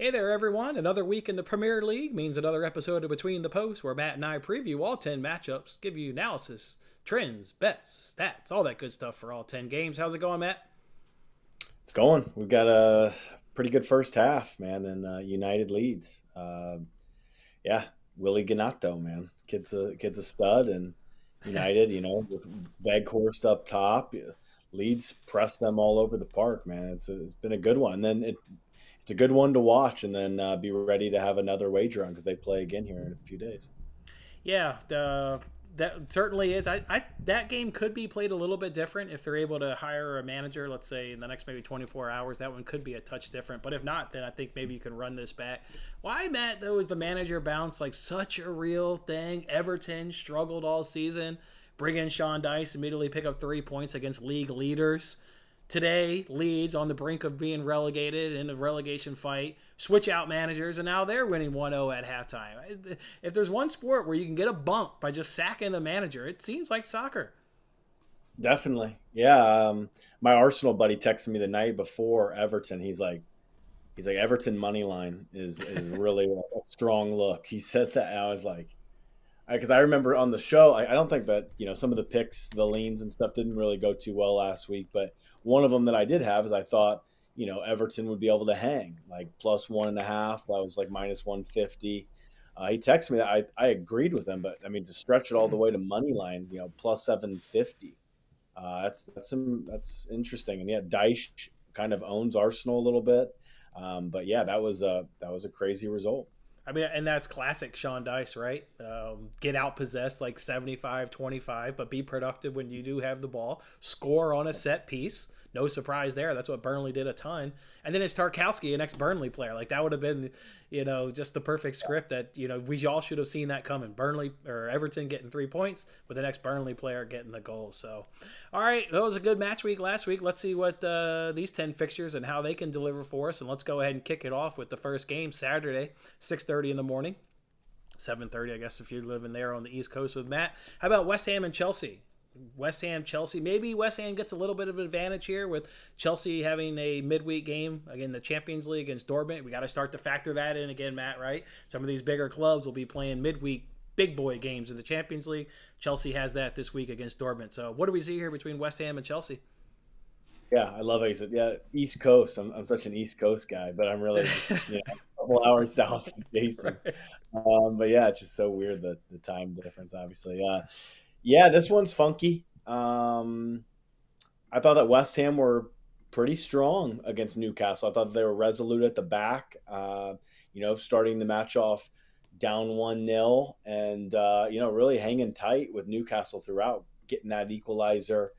Hey there, everyone. Another week in the Premier League means another episode of Between the Posts where Matt and I preview all 10 matchups, give you analysis, trends, bets, stats, all that good stuff for all 10 games. How's it going, Matt? It's going. We've got a pretty good first half, man, and United leads. Yeah, Willie Ganato, man, kid's a stud, and United, with Veghorst up top, Leeds press them all over the park, man. It's been a good one. And then it's a good one to watch, and then be ready to have another wager on because they play again here in a few days. Yeah, that certainly is. That game could be played a little bit different if they're able to hire a manager, let's say in the next maybe 24 hours. That one could be a touch different. But if not, then I think maybe you can run this back. Why, Matt, though, is the manager bounce like such a real thing? Everton struggled all season. Bring in Sean Dice, immediately pick up 3 points against league leaders. Today, Leeds on the brink of being relegated in a relegation fight, switch out managers, and now they're winning 1-0 at halftime. If there's one sport where you can get a bump by just sacking the manager, it seems like soccer. Definitely, yeah. My Arsenal buddy texted me the night before Everton. He's like Everton money line is really a strong look. He said that, and I was like, because I remember on the show, I don't think that some of the picks, the leans and stuff didn't really go too well last week. But one of them that I did have is I thought Everton would be able to hang like plus 1.5. That was like minus 150. He texted me that I agreed with him, but I mean to stretch it all the way to money line, plus 750. That's interesting. And yeah, Dyche kind of owns Arsenal a little bit. But yeah, that was a crazy result. I mean, and that's classic Sean Dice, right? Get out possessed like 75-25, but be productive when you do have the ball. Score on a set piece. No surprise there. That's what Burnley did a ton. And then it's Tarkowski, an ex-Burnley player. Like that would have been, just the perfect script that, we all should have seen that coming. Burnley or Everton getting 3 points with the next Burnley player getting the goal. So, all right, that was a good match week last week. Let's see what these 10 fixtures and how they can deliver for us. And let's go ahead and kick it off with the first game Saturday, 6:30 in the morning. 7:30, I guess, if you're living there on the East Coast with Matt. How about West Ham and Chelsea? West Ham, Chelsea. Maybe West Ham gets a little bit of an advantage here with Chelsea having a midweek game again, the Champions League against Dortmund. We got to start to factor that in again, Matt, right? Some of these bigger clubs will be playing midweek big boy games in the Champions League. Chelsea has that this week against Dortmund. So what do we see here between West Ham and Chelsea? Yeah, I love it. Yeah, East Coast. I'm such an East Coast guy, but I'm really just a couple hours south of Jason. Right. But yeah, it's just so weird the time difference. Obviously, yeah, this one's funky. I thought that West Ham were pretty strong against Newcastle. I thought they were resolute at the back. Starting the match off down 1-0 and really hanging tight with Newcastle throughout, getting that equalizer.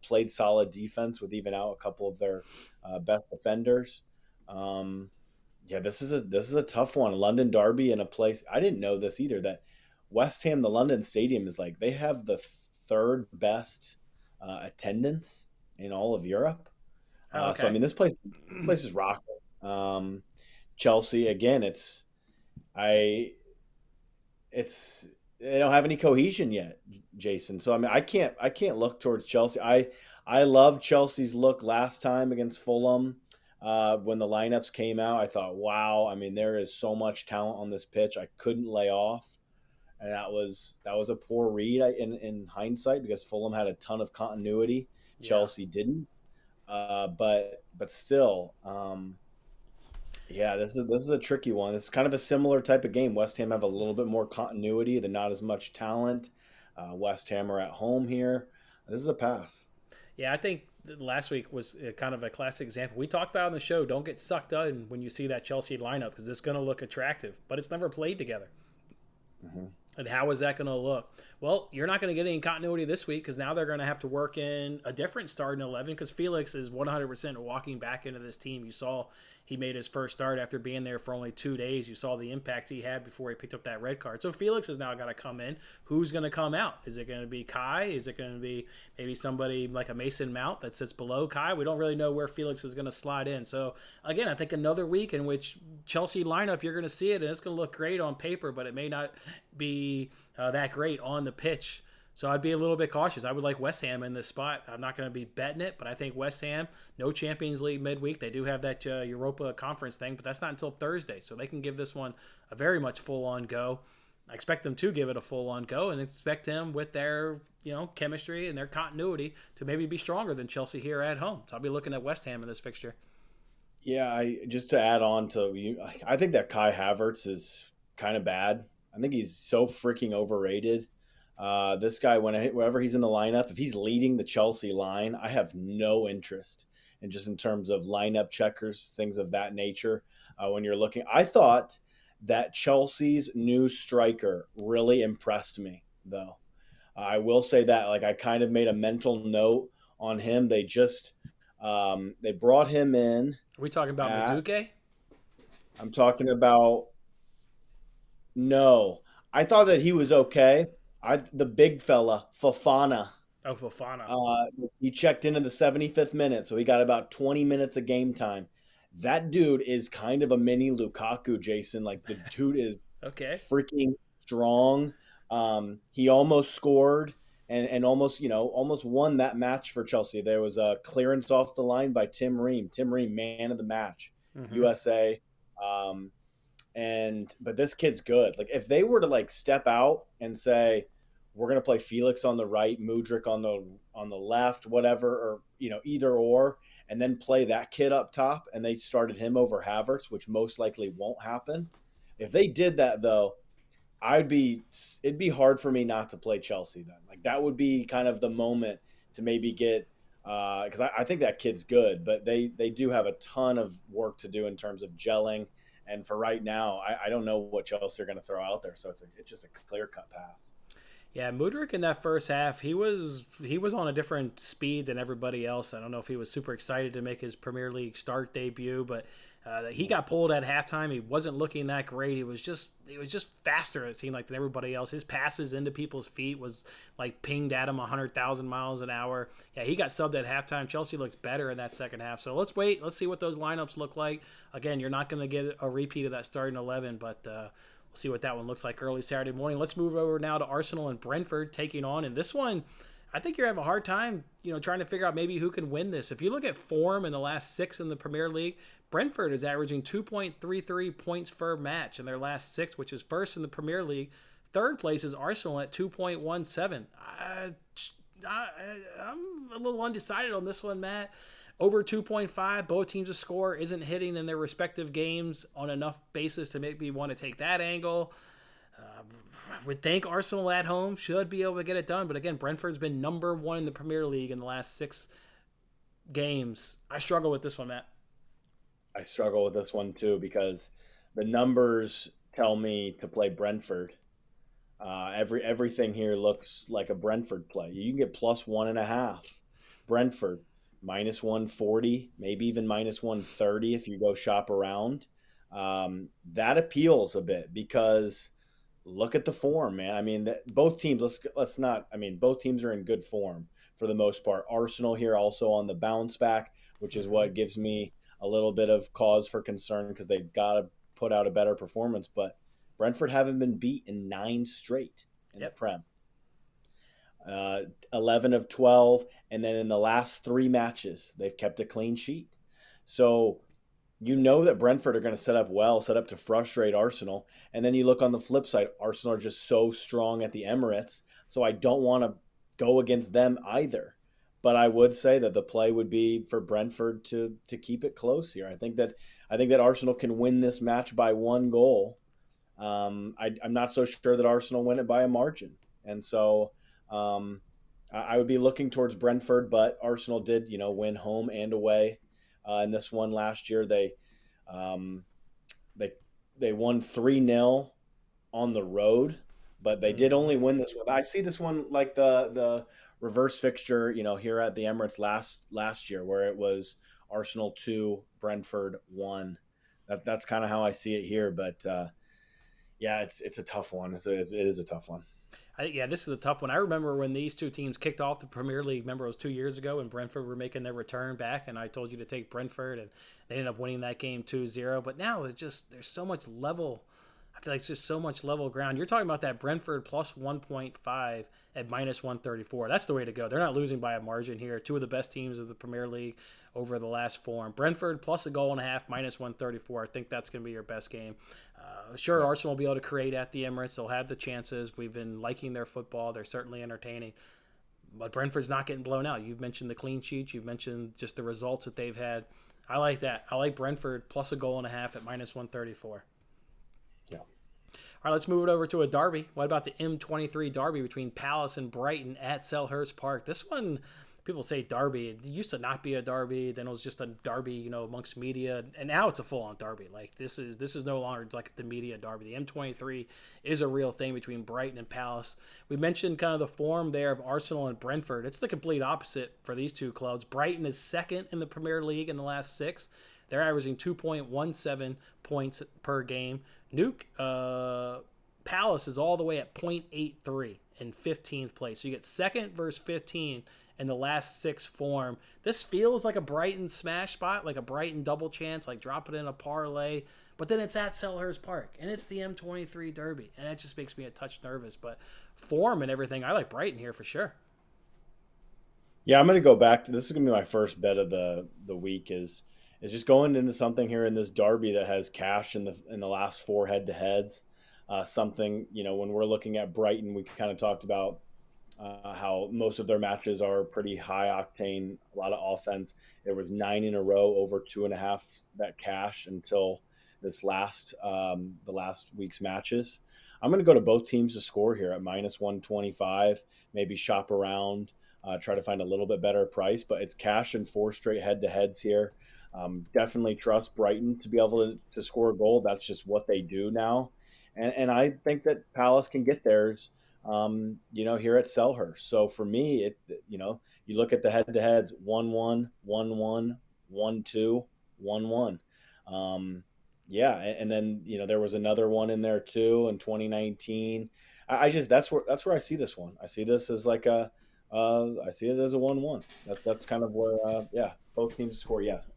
Played solid defense with even out a couple of their best defenders. Yeah, this is a tough one. London derby in a place I didn't know this either, that West Ham, the London Stadium is like they have the third best attendance in all of Europe. Oh, So I okay. mean, this place is rocking. Chelsea again. I it's they don't have any cohesion yet, Jason. So I mean, I can't look towards Chelsea. I love Chelsea's look last time against Fulham. When the lineups came out, I thought, wow. I mean, there is so much talent on this pitch. I couldn't lay off, and that was a poor read in hindsight because Fulham had a ton of continuity. Yeah. Chelsea didn't. But still, yeah, this is a tricky one. It's kind of a similar type of game. West Ham have a little bit more continuity. They're not as much talent. West Ham are at home here. This is a pass. Yeah, I think last week was kind of a classic example. We talked about on the show, don't get sucked in when you see that Chelsea lineup because it's going to look attractive, but it's never played together. Hmm. And how is that going to look? Well, you're not going to get any continuity this week because now they're going to have to work in a different starting 11 because Felix is 100% walking back into this team. You saw he made his first start after being there for only 2 days. You saw the impact he had before he picked up that red card. So Felix has now got to come in. Who's going to come out? Is it going to be Kai? Is it going to be maybe somebody like a Mason Mount that sits below Kai? We don't really know where Felix is going to slide in. So again, I think another week in which Chelsea lineup, you're going to see it and it's going to look great on paper, but it may not be that great on the pitch. So I'd be a little bit cautious. I would like West Ham in this spot. I'm not going to be betting it, but I think West Ham, no Champions League midweek. They do have that Europa Conference thing, but that's not until Thursday. So they can give this one a very much full-on go. I expect them to give it a full-on go and expect them with their chemistry and their continuity to maybe be stronger than Chelsea here at home. So I'll be looking at West Ham in this fixture. Yeah, just to add on to you, I think that Kai Havertz is kind of bad. I think he's so freaking overrated. This guy, whenever he's in the lineup, if he's leading the Chelsea line, I have no interest in just in terms of lineup checkers, things of that nature. When you're looking, I thought that Chelsea's new striker really impressed me, though. I will say that, like, I kind of made a mental note on him. They brought him in. Are we talking about Madueke? I'm talking about. No, I thought that he was okay. The big fella, Fofana. Oh, Fofana. He checked in the 75th minute, so he got about 20 minutes of game time. That dude is kind of a mini Lukaku, Jason. Like, the dude is okay, freaking strong. He almost scored and almost won that match for Chelsea. There was a clearance off the line by Tim Ream. Tim Ream, man of the match, USA. But this kid's good. Like, if they were to like step out and say, we're going to play Felix on the right, Mudryk on the left, whatever, or either or, and then play that kid up top, and they started him over Havertz, which most likely won't happen. If they did that, though, it'd be hard for me not to play Chelsea then. Like, that would be kind of the moment to maybe get because I think that kid's good, but they do have a ton of work to do in terms of gelling. And for right now, I don't know what Chelsea are going to throw out there. So it's just a clear-cut pass. Yeah, Mudryk in that first half, he was on a different speed than everybody else. I don't know if he was super excited to make his Premier League start debut, but he got pulled at halftime. He wasn't looking that great. He was just faster, it seemed like, than everybody else. His passes into people's feet was like pinged at him 100,000 miles an hour. Yeah, he got subbed at halftime. Chelsea looks better in that second half. So let's wait. Let's see what those lineups look like. Again, you're not going to get a repeat of that starting 11, but we'll see what that one looks like early Saturday morning. Let's move over now to Arsenal and Brentford taking on. And this one, I think you're having a hard time, trying to figure out maybe who can win this. If you look at form in the last 6 in the Premier League, Brentford is averaging 2.33 points per match in their last 6, which is first in the Premier League. Third place is Arsenal at 2.17. I'm a little undecided on this one, Matt. Over 2.5, both teams to score isn't hitting in their respective games on enough basis to make me want to take that angle. I would think Arsenal at home should be able to get it done. But again, Brentford's been number 1 in the Premier League in the last 6 games. I struggle with this one, Matt. I struggle with this one too because the numbers tell me to play Brentford. Everything here looks like a Brentford play. You can get plus 1.5. Brentford minus 140, maybe even minus 130 if you go shop around. That appeals a bit because look at the form, man. I mean, both teams. Let's not. I mean, both teams are in good form for the most part. Arsenal here also on the bounce back, which is what gives me a little bit of cause for concern because they've got to put out a better performance. But Brentford haven't been beat in 9 straight in the Prem. 11 of 12, and then in the last 3 matches, they've kept a clean sheet. So that Brentford are going to set up to frustrate Arsenal. And then you look on the flip side, Arsenal are just so strong at the Emirates. So I don't want to go against them either. But I would say that the play would be for Brentford to keep it close here. I think that Arsenal can win this match by 1 goal. I'm not so sure that Arsenal win it by a margin. And so I would be looking towards Brentford, but Arsenal did, win home and away in this one last year. They won 3-0 on the road, but they did only win this one. I see this one like the reverse fixture, here at the Emirates last year, where it was Arsenal 2, Brentford 1. That's kind of how I see it here. But yeah, it's a tough one. It is a tough one. This is a tough one. I remember when these two teams kicked off the Premier League. Remember, it was 2 years ago when Brentford were making their return back, and I told you to take Brentford, and they ended up winning that game 2-0. But now it's just there's so much level. I feel like it's just so much level ground. You're talking about that Brentford plus 1.5 at minus 134. That's the way to go. They're not losing by a margin here. Two of the best teams of the Premier League over the last four. And Brentford plus a goal and a half, minus 134. I think that's going to be your best game. Sure, Yeah. Arsenal will be able to create at the Emirates. They'll have the chances. We've been liking their football. They're certainly entertaining. But Brentford's not getting blown out. You've mentioned the clean sheets. You've mentioned just the results that they've had. I like that. I like Brentford plus a goal and a half at minus 134. Yeah. All right, let's move it over to a derby. What about the M23 derby between Palace and Brighton at Selhurst Park? This one, people say derby. It used to not be a derby. Then it was just a derby, amongst media, and now it's a full-on derby. Like this is no longer like the media derby. The M23 is a real thing between Brighton and Palace. We mentioned kind of the form there of Arsenal and Brentford. It's the complete opposite for these two clubs. Brighton is second in the Premier League in the last 6. They're averaging 2.17 points per game. Palace is all the way at 0.83 in 15th place. So you get second versus 15 in the last 6 form. This feels like a Brighton smash spot, like a Brighton double chance, like drop it in a parlay. But then it's at Selhurst Park, and it's the M23 Derby, and that just makes me a touch nervous. But form and everything, I like Brighton here for sure. Yeah, I'm going to go back to this. Is going to be my first bet of the week. Is just going into something here in this derby that has cash in the last 4 head to heads. Something when we're looking at Brighton, we kind of talked about how most of their matches are pretty high octane, a lot of offense. There was 9 in a row over 2.5 bet cash until this the last week's matches. I'm going to go to both teams to score here at minus 125. Maybe shop around, try to find a little bit better price, but it's cash in 4 straight head to heads here. Definitely trust Brighton to be able to score a goal. That's just what they do now. And I think that Palace can get theirs, here at Selhurst. So for me, you look at the head-to-heads, 1-1, 1-1, 1-2, 1-1. Yeah, and then, there was another one in there too in 2019. I just that's where I see this one. I see this as like I see it as a 1-1. That's kind of where both teams score, yes.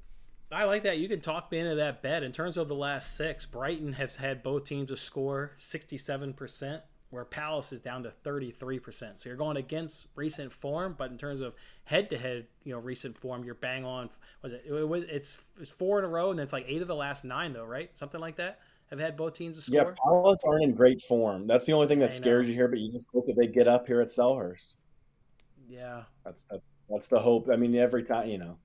I like that. You can talk me into that bet. In terms of the last 6, Brighton has had both teams to score 67%, where Palace is down to 33%. So you're going against recent form, but in terms of head-to-head, recent form, you're bang on. It's 4 in a row, and then it's like 8 of the last 9, though, right? Something like that. Have had both teams to Yeah, score. Palace aren't in great form. That's the only thing that I know. scares you here. But you just hope that they get up here at Selhurst. Yeah. That's the hope. I mean, every time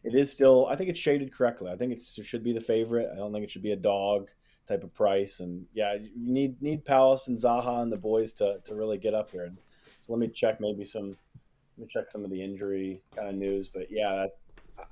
it is still. I think it's shaded correctly. I think it should be the favorite. I don't think it should be a dog type of price. And yeah, you need Palace and Zaha and the boys to really get up here. So let me check some of the injury kind of news. But yeah,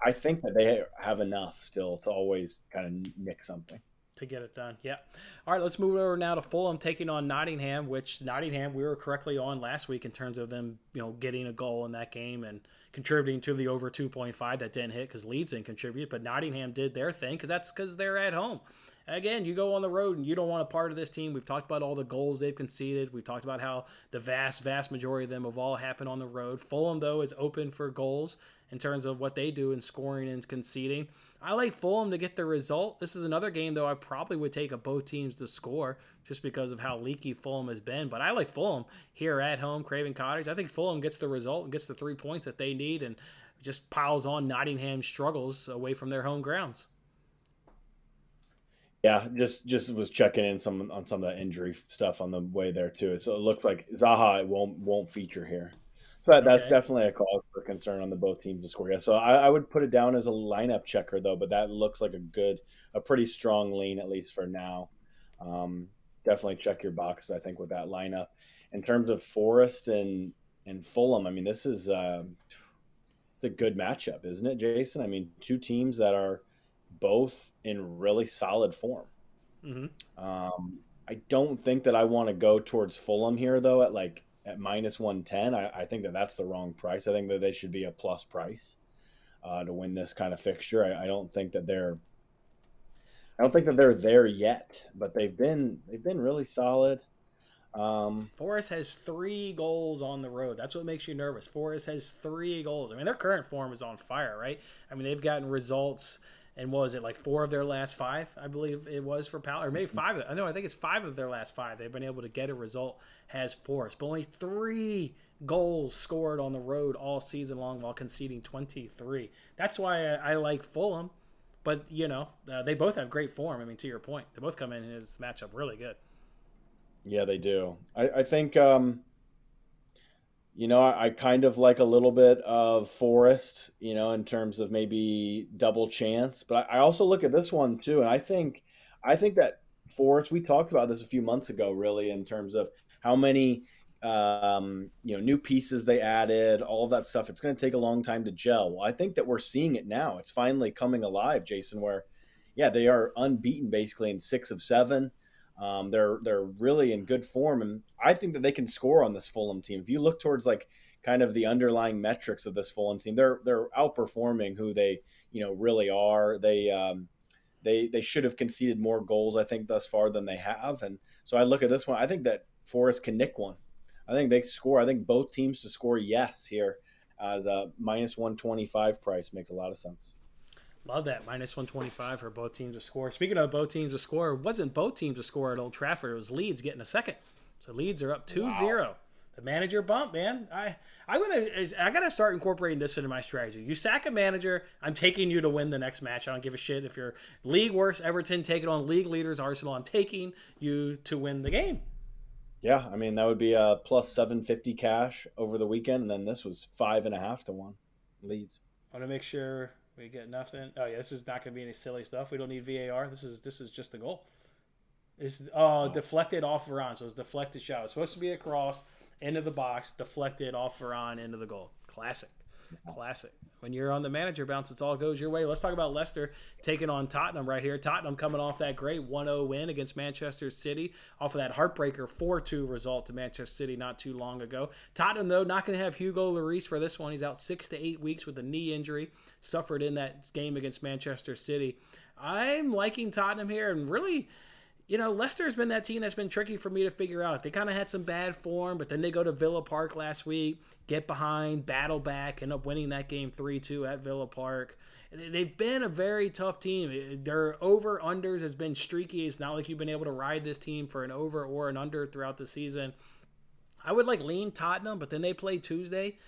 I think that they have enough still to always kind of nick something. To get it done. Yeah. All right, let's move over now to Fulham taking on Nottingham, which Nottingham we were correctly on last week in terms of them, getting a goal in that game and contributing to the over 2.5 that didn't hit because Leeds didn't contribute, but Nottingham did their thing because they're at home. Again, you go on the road and you don't want a part of this team. We've talked about all the goals they've conceded. We've talked about how the vast majority of them have all happened on the road. Fulham, though, is open for goals in terms of what they do in scoring and conceding. I like Fulham to get the result. This is another game, though, I probably would take both teams to score just because of how leaky Fulham has been. But I like Fulham here at home, Craven Cottage. I think Fulham gets the result and gets the 3 points that they need and just piles on Nottingham's struggles away from their home grounds. Yeah, just was checking in on some of that injury stuff on the way there too. So it looks like Zaha won't feature here. So that's Okay. definitely a cause for concern on the both teams to score. Yeah, so I would put it down as a lineup checker though, but that looks like a pretty strong lean at least for now. Definitely check your boxes, I think, with that lineup. In terms of Forest and Fulham, I mean, this is it's a good matchup, isn't it, Jason? I mean, two teams that are both in really solid form. Mm-hmm. I don't think that I want to go towards Fulham here though at minus 110. I think that that's the wrong price. I think that they should be a plus price to win this kind of fixture. I don't think that they're there yet, but they've been really solid. Forest has 3 goals on the road. That's what makes you nervous. Forest has 3 goals. I mean, their current form is on fire, right? I mean, they've gotten results And what was it, like 4 of their last 5, I believe it was for Palace, or maybe 5. I think it's 5 of their last 5. They've been able to get a result has Forest, but only 3 goals scored on the road all season long while conceding 23. That's why I like Fulham. But, they both have great form. I mean, to your point, they both come in this matchup really good. Yeah, they do. I think, I kind of like a little bit of Forest, in terms of maybe double chance. But I also look at this one too, and I think that Forest. We talked about this a few months ago, really, in terms of how many new pieces they added, all of that stuff. It's going to take a long time to gel. Well, I think that we're seeing it now. It's finally coming alive, Jason. Where, yeah, they are unbeaten basically in 6 of 7. They're really in good form, and I think that they can score on this Fulham team. If you look towards like kind of the underlying metrics of this Fulham team, they're outperforming who they really are. They should have conceded more goals, I think, thus far than they have, and so I look at this one. I think that Forest can nick one. I think they score. I think both teams to score yes here as a -125 price makes a lot of sense. Love that. -125 for both teams to score. Speaking of both teams to score, it wasn't both teams to score at Old Trafford. It was Leeds getting a second. So Leeds are up 2-0. Wow. The manager bump, man. I gotta start incorporating this into my strategy. You sack a manager, I'm taking you to win the next match. I don't give a shit if you're league worst Everton taking on league leaders Arsenal. I'm taking you to win the game. Yeah, I mean that would be a plus 750 cash over the weekend, and then this was 5.5 to 1 Leeds. I want to make sure we get nothing. Oh yeah, this is not going to be any silly stuff. We don't need VAR. This is just the goal. This is deflected off Varane, so it's deflected shot. It's supposed to be a cross into the box, deflected off Varane into the goal. Classic. When you're on the manager bounce, it all goes your way. Let's talk about Leicester taking on Tottenham right here. Tottenham coming off that great 1-0 win against Manchester City, off of that heartbreaker 4-2 result to Manchester City not too long ago. Tottenham, though, not going to have Hugo Lloris for this one. He's out 6 to 8 weeks with a knee injury, suffered in that game against Manchester City. I'm liking Tottenham here, and really, Leicester's been that team that's been tricky for me to figure out. They kind of had some bad form, but then they go to Villa Park last week, get behind, battle back, end up winning that game 3-2 at Villa Park. They've been a very tough team. Their over-unders has been streaky. It's not like you've been able to ride this team for an over or an under throughout the season. I would lean Tottenham, but then they play Tuesday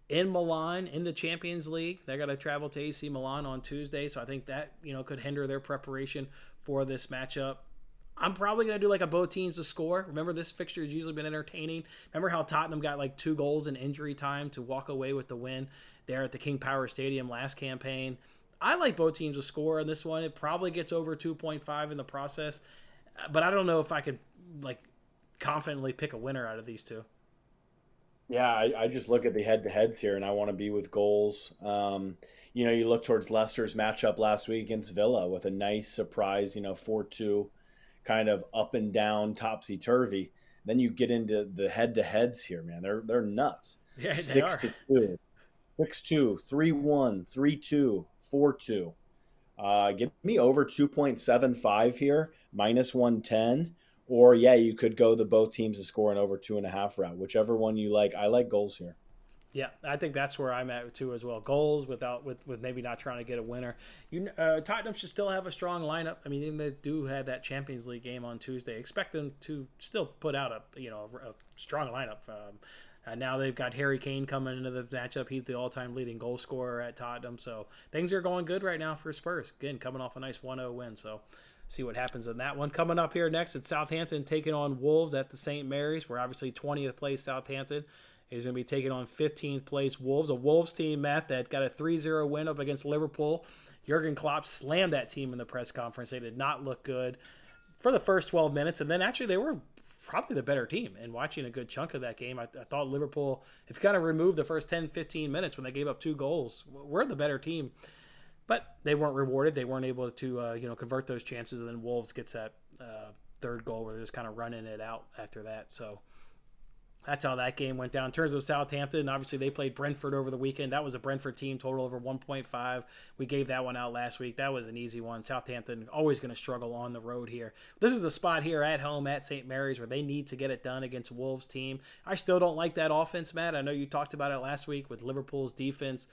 in Milan in the Champions League. They got to travel to AC Milan on Tuesday, so I think that could hinder their preparation for this matchup. I'm probably going to do a both teams to score. Remember, this fixture has usually been entertaining. Remember how Tottenham got 2 goals in injury time to walk away with the win there at the King Power Stadium last campaign. I like both teams to score on this one. It probably gets over 2.5 in the process, but I don't know if I could confidently pick a winner out of these two. Yeah, I just look at the head-to-heads here, and I want to be with goals. You look towards Leicester's matchup last week against Villa with a nice surprise, 4-2. Kind of up and down, topsy-turvy. Then you get into the head-to-heads here, man. They're nuts. Yeah, 6-2, 6-2, 3-1, 3-2, 4-2. Give me over 2.75 here, -110. Or, yeah, you could go the both teams to score an over 2.5 route. Whichever one you like. I like goals here. Yeah, I think that's where I'm at too as well. Goals with maybe not trying to get a winner. Tottenham should still have a strong lineup. I mean, even they do have that Champions League game on Tuesday. Expect them to still put out a strong lineup. Now they've got Harry Kane coming into the matchup. He's the all-time leading goal scorer at Tottenham. So things are going good right now for Spurs. Again, coming off a nice 1-0 win. So see what happens in that one. Coming up here next, it's Southampton taking on Wolves at the St. Mary's. We're obviously 20th place Southampton. He's going to be taking on 15th place Wolves, a Wolves team, Matt, that got a 3-0 win up against Liverpool. Jurgen Klopp slammed that team in the press conference. They did not look good for the first 12 minutes, and then actually they were probably the better team. And watching a good chunk of that game, I thought Liverpool, if you kind of remove the first 10, 15 minutes when they gave up 2 goals, were the better team. But they weren't rewarded. They weren't able to convert those chances, and then Wolves gets that third goal where they're just kind of running it out after that. So that's how that game went down. In terms of Southampton, obviously they played Brentford over the weekend. That was a Brentford team, total over 1.5. We gave that one out last week. That was an easy one. Southampton always going to struggle on the road here. This is a spot here at home at St. Mary's where they need to get it done against Wolves team. I still don't like that offense, Matt. I know you talked about it last week with Liverpool's defense.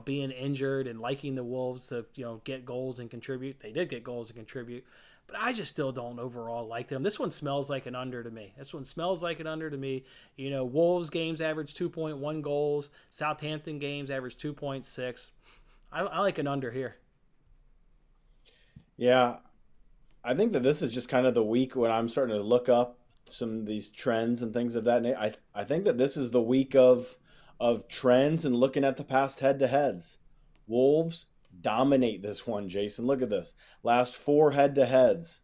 being injured and liking the Wolves to, get goals and contribute. They did get goals and contribute, but I just still don't overall like them. This one smells like an under to me. Wolves games average 2.1 goals. Southampton games average 2.6. I like an under here. Yeah, I think that this is just kind of the week when I'm starting to look up some of these trends and things of that. I think that this is the week of trends and looking at the past head to heads. Wolves dominate this one, Jason. Look at this. Last four head to heads.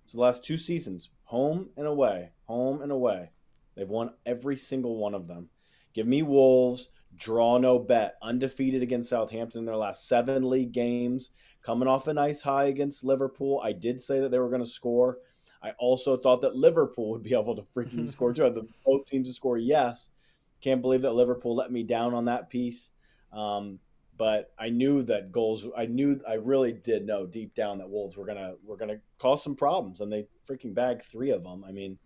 So the last two seasons, home and away, home and away. They've won every single one of them. Give me Wolves, draw no bet, undefeated against Southampton in their last 7 league games, coming off a nice high against Liverpool. I did say that they were going to score. I also thought that Liverpool would be able to freaking score too. Both teams to score, yes. Can't believe that Liverpool let me down on that piece. But I knew that goals. I really did know deep down that Wolves were gonna cause some problems, and they freaking bagged 3 of them. I mean,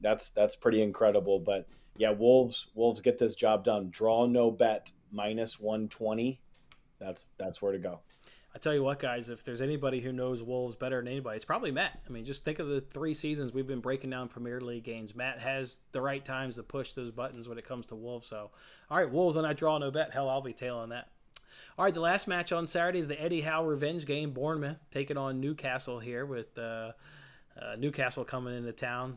that's pretty incredible. But yeah, Wolves get this job done. Draw no bet -120. That's where to go. I tell you what, guys, if there's anybody who knows Wolves better than anybody, it's probably Matt. I mean, just think of the 3 seasons we've been breaking down Premier League games. Matt has the right times to push those buttons when it comes to Wolves. So, all right, Wolves on that draw no bet. Hell, I'll be tailing that. All right, the last match on Saturday is the Eddie Howe revenge game. Bournemouth taking on Newcastle here with Newcastle coming into town.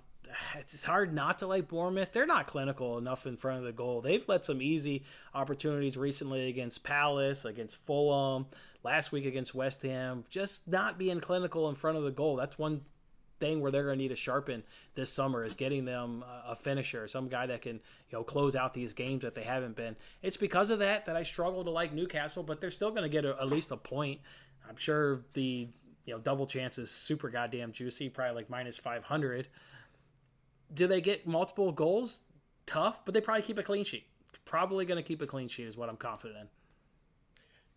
It's hard not to like Bournemouth. They're not clinical enough in front of the goal. They've let some easy opportunities recently against Palace, against Fulham, last week against West Ham. Just not being clinical in front of the goal. That's one thing where they're going to need to sharpen this summer, is getting them a finisher, some guy that can close out these games that they haven't been. It's because of that I struggle to like Newcastle, but they're still going to get at least a point. I'm sure the double chance is super goddamn juicy, probably like -500. Do they get multiple goals? Tough, but they probably keep a clean sheet. Probably going to keep a clean sheet is what I'm confident in.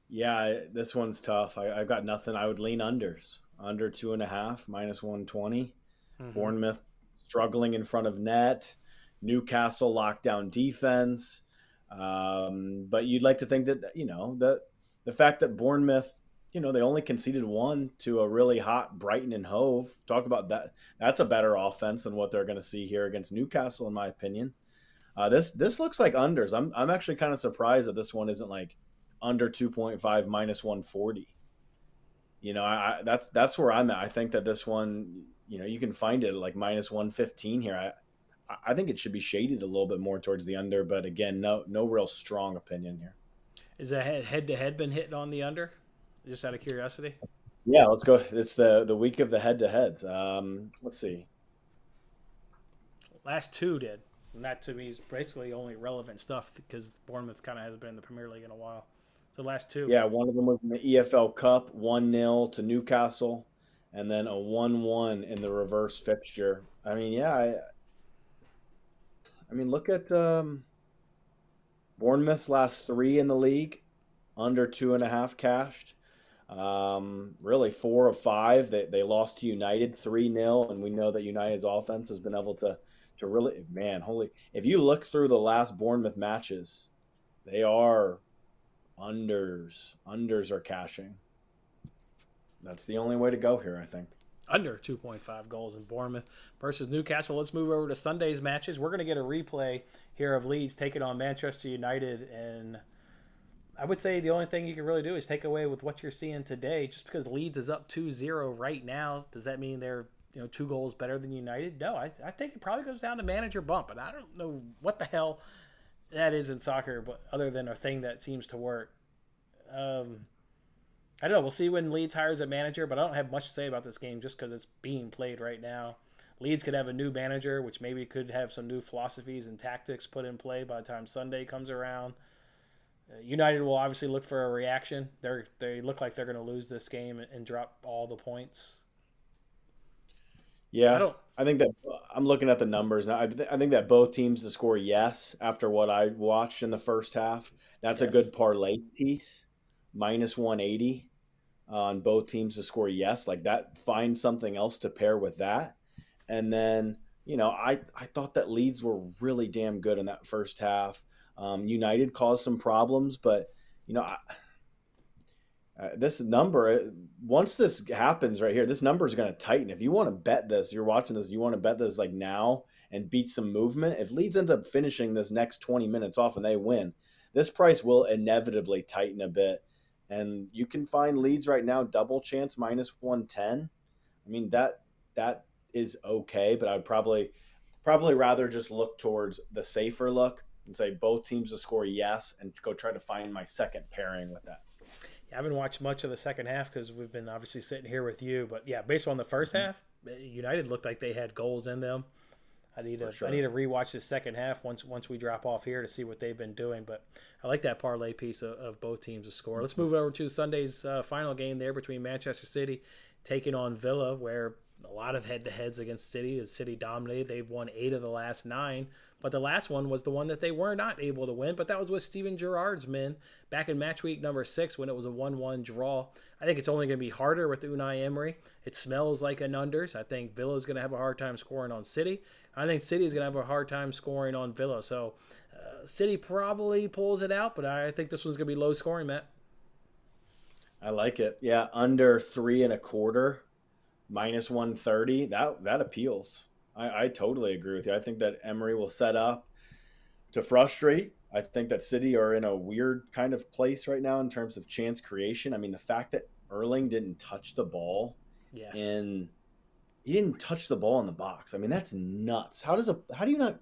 Yeah, this one's tough. I've got nothing. I would lean unders. Under 2.5, -120. Mm-hmm. Bournemouth struggling in front of net. Newcastle lockdown defense. But you'd like to think that, the fact that Bournemouth, they only conceded 1 to a really hot Brighton and Hove. Talk about that. That's a better offense than what they're going to see here against Newcastle, in my opinion. This looks like unders. I'm actually kind of surprised that this one isn't like under 2.5 -140. That's where I'm at. I think that this one, you can find it at like -115 here. I think it should be shaded a little bit more towards the under, but again, no real strong opinion here. Is a head-to-head been hitting on the under? Just out of curiosity. Yeah, let's go. It's the week of the head-to-heads. Let's see. Last 2 did. And that to me is basically only relevant stuff because Bournemouth kind of hasn't been in the Premier League in a while. The last 2. Yeah, one of them was in the EFL Cup, 1-0 to Newcastle, and then a 1-1 in the reverse fixture. I mean, yeah, I mean, look at Bournemouth's last 3 in the league, under 2.5 cashed. Really 4 of 5. They lost to United 3-0, and we know that United's offense has been able to really, if you look through the last Bournemouth matches, they are unders are cashing. That's the only way to go here, I think. Under 2.5 goals in Bournemouth versus Newcastle. Let's move over to Sunday's matches. We're going to get a replay here of Leeds taking on Manchester United, and I would say the only thing you can really do is take away with what you're seeing today. Just because Leeds is up 2-0 right now, does that mean they're 2 goals better than United? No, I think it probably goes down to manager bump, and I don't know what the hell that is in soccer, but other than a thing that seems to work. I don't know. We'll see when Leeds hires a manager, but I don't have much to say about this game just because it's being played right now. Leeds could have a new manager, which maybe could have some new philosophies and tactics put in play by the time Sunday comes around. United will obviously look for a reaction. They look like they're going to lose this game and drop all the points. Yeah, I think that I'm looking at the numbers now. I think that both teams to score yes after what I watched in the first half. That's a good parlay piece. -180 on both teams to score yes. Like that, find something else to pair with that. And then, I thought that Leeds were really damn good in that first half. United caused some problems, but you know, this number, once this happens right here, this number is going to tighten. If you want to bet this, you're watching this, you want to bet this like now and beat some movement. If Leeds end up finishing this next 20 minutes off and they win, this price will inevitably tighten a bit. And you can find Leeds right now double chance minus 110. I mean, that is okay, but I'd probably rather just look towards the safer look and say both teams to score yes, and go try to find my second pairing with that. I haven't watched much of the second half because we've been obviously sitting here with you. But yeah, based on the first half, United looked like they had goals in them. I need to rewatch the second half once we drop off here to see what they've been doing. But I like that parlay piece of both teams to score. Let's move over to Sunday's final game there between Manchester City taking on Villa, where a lot of head-to-heads against City. As City dominated, they've won 8 of the last 9. But the last one was the one that they were not able to win. But that was with Steven Gerrard's men back in match week number 6 when it was a 1-1 draw. I think it's only going to be harder with Unai Emery. It smells like an unders. I think Villa's going to have a hard time scoring on City. I think City's going to have a hard time scoring on Villa. So City probably pulls it out, but I think this one's going to be low scoring, Matt. I like it. Yeah, under 3.25, minus 130. That appeals. I totally agree with you. I think that Emery will set up to frustrate. I think that City are in a weird kind of place right now in terms of chance creation. I mean, the fact that Erling didn't touch the ball, yes, and he didn't touch the ball in the box. I mean, that's nuts. How do you not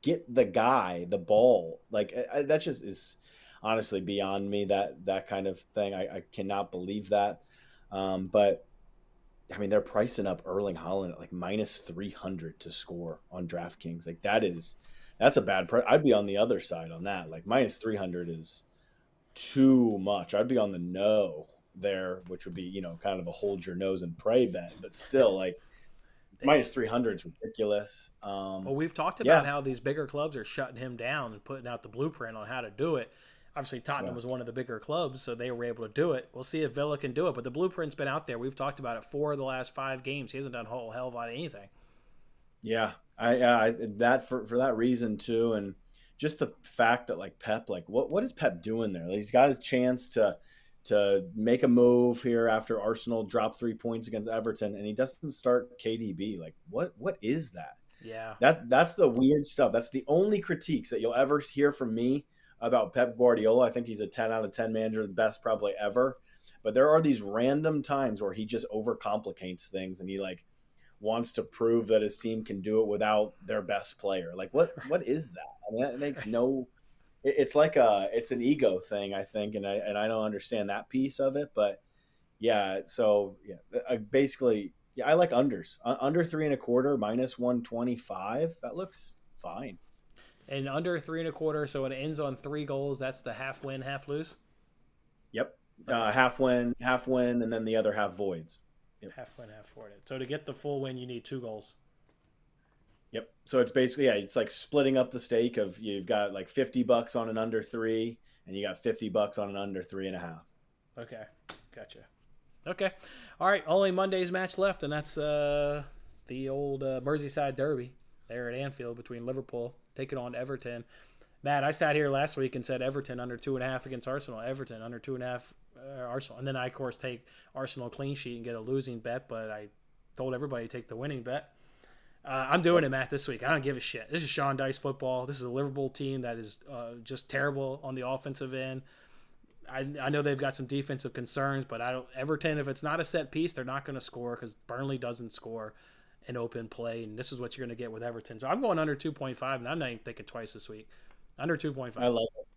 get the guy the ball? Like that just is honestly beyond me. That kind of thing. I cannot believe that. But I mean, they're pricing up Erling Haaland at like minus 300 to score on DraftKings. Like that's a bad price. I'd be on the other side on that. Like minus 300 is too much. I'd be on the no there, which would be, kind of a hold your nose and pray bet. But still, like minus 300 is ridiculous. Well, we've talked about how these bigger clubs are shutting him down and putting out the blueprint on how to do it. Obviously, Tottenham was one of the bigger clubs, so they were able to do it. We'll see if Villa can do it, but the blueprint's been out there. We've talked about it 4 of the last 5 games. He hasn't done a whole hell of a lot of anything. Yeah, I that for that reason too, and just the fact that like Pep, like what is Pep doing there? Like, he's got his chance to make a move here after Arsenal dropped 3 points against Everton, and he doesn't start KDB. Like what is that? Yeah, that's the weird stuff. That's the only critiques that you'll ever hear from me about Pep Guardiola. I think he's a 10 out of 10 manager, the best probably ever. But there are these random times where he just overcomplicates things, and he like wants to prove that his team can do it without their best player. Like what is that? I mean, that makes no. It's like it's an ego thing, I think, and I don't understand that piece of it. But yeah, so yeah, basically, yeah, I like unders. Under 3.25, minus 125. That looks fine. And under 3.25, so when it ends on 3 goals, that's the half win, half lose. Yep, okay. Half win, and then the other half voids. Yep. Half win, half voided. So to get the full win, you need 2 goals. Yep. So it's basically it's like splitting up the stake of you've got like $50 on an under 3, and you got $50 on an under 3.5. Okay, gotcha. Okay, all right. Only Monday's match left, and that's the old Merseyside derby there at Anfield between Liverpool taking on Everton. Matt, I sat here last week and said Everton under 2.5 against Arsenal. Everton under 2.5 Arsenal, and then I of course take Arsenal clean sheet and get a losing bet, but I told everybody to take the winning bet. I'm doing it, Matt, this week. I don't give a shit. This is Sean Dice football. This is a Liverpool team that is just terrible on the offensive end. I know they've got some defensive concerns, but Everton, if it's not a set piece, they're not going to score because Burnley doesn't score in open play, and this is what you're going to get with Everton. So I'm going under 2.5, and I'm not even thinking twice this week. Under 2.5. I love it.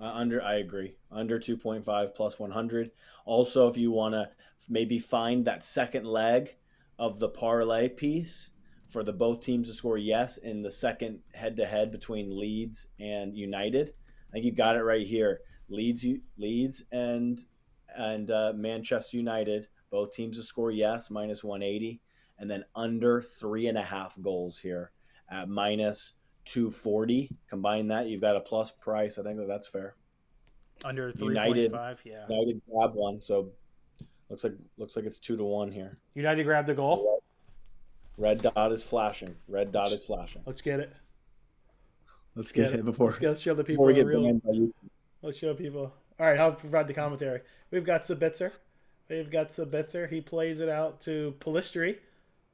I agree. Under 2.5 plus 100. Also, if you want to maybe find that second leg of the parlay piece for the both teams to score yes in the second head-to-head between Leeds and United, I think you got it right here. Leeds and Manchester United, both teams to score yes, minus 180, and then under 3.5 goals here at minus 240. Combine that, you've got a plus price. I think that's fair. Under 3.5, yeah. United grabbed one, so looks like it's 2-1 here. United grabbed the goal. Red dot is flashing. Let's get it. Let's get it before. Let's show the people. Let's show people. All right, I'll provide the commentary. We've got Sabitzer. He plays it out to Palistri.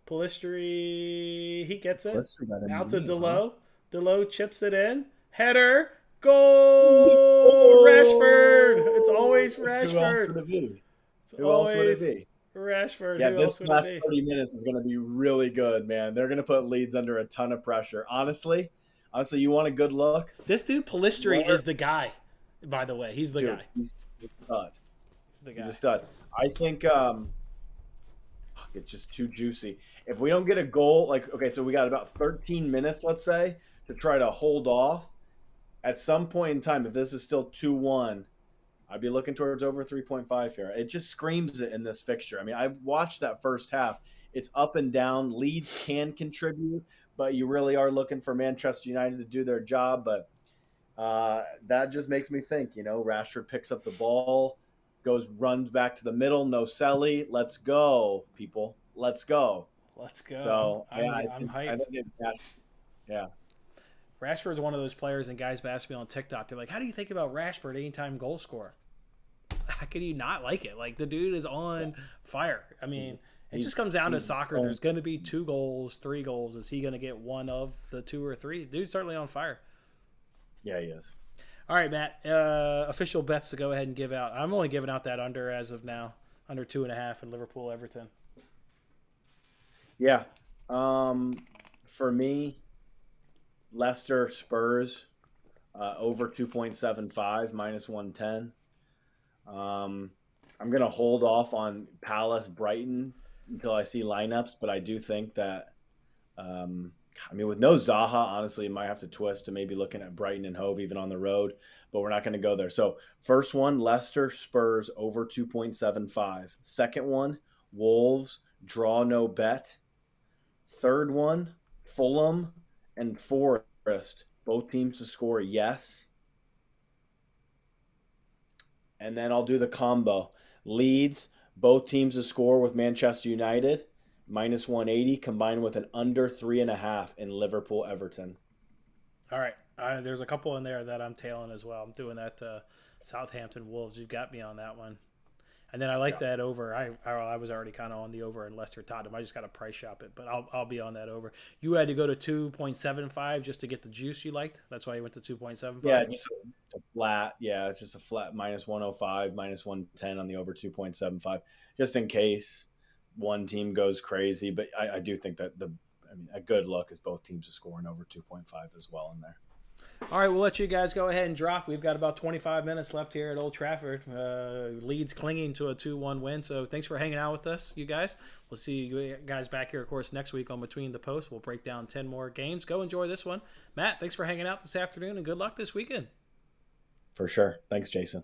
He gets it Let's do that in out to me, huh? Delo. Delo chips it in. Header. Goal! Rashford. It's always Who else Rashford. would it be? It's Who else would it always be? Rashford. Yeah, Who else this would it last be? 30 minutes is going to be really good, man. They're going to put Leeds under a ton of pressure. Honestly, you want a good look? This dude Palistri Where, is the guy. By the way, he's the dude, guy. he's a stud. He's the He's guy. a stud. I think it's just too juicy. If we don't get a goal, like, okay, so we got about 13 minutes, let's say, to try to hold off. At some point in time, if this is still 2-1, I'd be looking towards over 3.5 here. It just screams it in this fixture. I mean, I watched that first half. It's up and down. Leeds can contribute, but you really are looking for Manchester United to do their job. But that just makes me think, Rashford picks up the ball, runs back to the middle, no Selly. Let's go, people. Let's go. Let's go. So, yeah, I'm I hyped. think yeah. Rashford's one of those players, and guys ask me on TikTok, they're like, how do you think about Rashford anytime goal scorer? How can you not like it? Like, the dude is on fire. I mean, it just comes down to soccer. There's going to be 2 goals, 3 goals. Is he going to get one of the 2 or 3? Dude's certainly on fire. Yeah, he is. All right, Matt. Official bets to go ahead and give out. I'm only giving out that under as of now. Under 2.5 in Liverpool, Everton. Yeah. For me, Leicester, Spurs, over 2.75, minus 110. I'm going to hold off on Palace, Brighton until I see lineups, but I do think that, with no Zaha, honestly, it might have to twist to maybe looking at Brighton and Hove even on the road, but we're not going to go there. So first one, Leicester, Spurs, over 2.75. Second one, Wolves, draw no bet. Third one, Fulham and Forest, both teams to score, yes. And then I'll do the combo. Leeds, both teams to score with Manchester United, minus 180, combined with an under 3.5 in Liverpool, Everton. All right. There's a couple in there that I'm tailing as well. I'm doing that Southampton Wolves. You've got me on that one. And then I like that over. I was already kind of on the over in Leicester Tottenham. I just got to price shop it, but I'll be on that over. You had to go to 2.75 just to get the juice you liked. That's why you went to 2.75. Yeah, just a flat. Yeah, it's just a flat minus 105, minus 110 on the over 2.75, just in case one team goes crazy. But I do think that a good look is both teams are scoring over 2.5 as well in there. All right, we'll let you guys go ahead and drop. We've got about 25 minutes left here at Old Trafford. Leeds clinging to a 2-1 win. So thanks for hanging out with us, you guys. We'll see you guys back here, of course, next week on Between the Posts. We'll break down 10 more games. Go enjoy this one. Matt, thanks for hanging out this afternoon, and good luck this weekend. For sure. Thanks, Jason.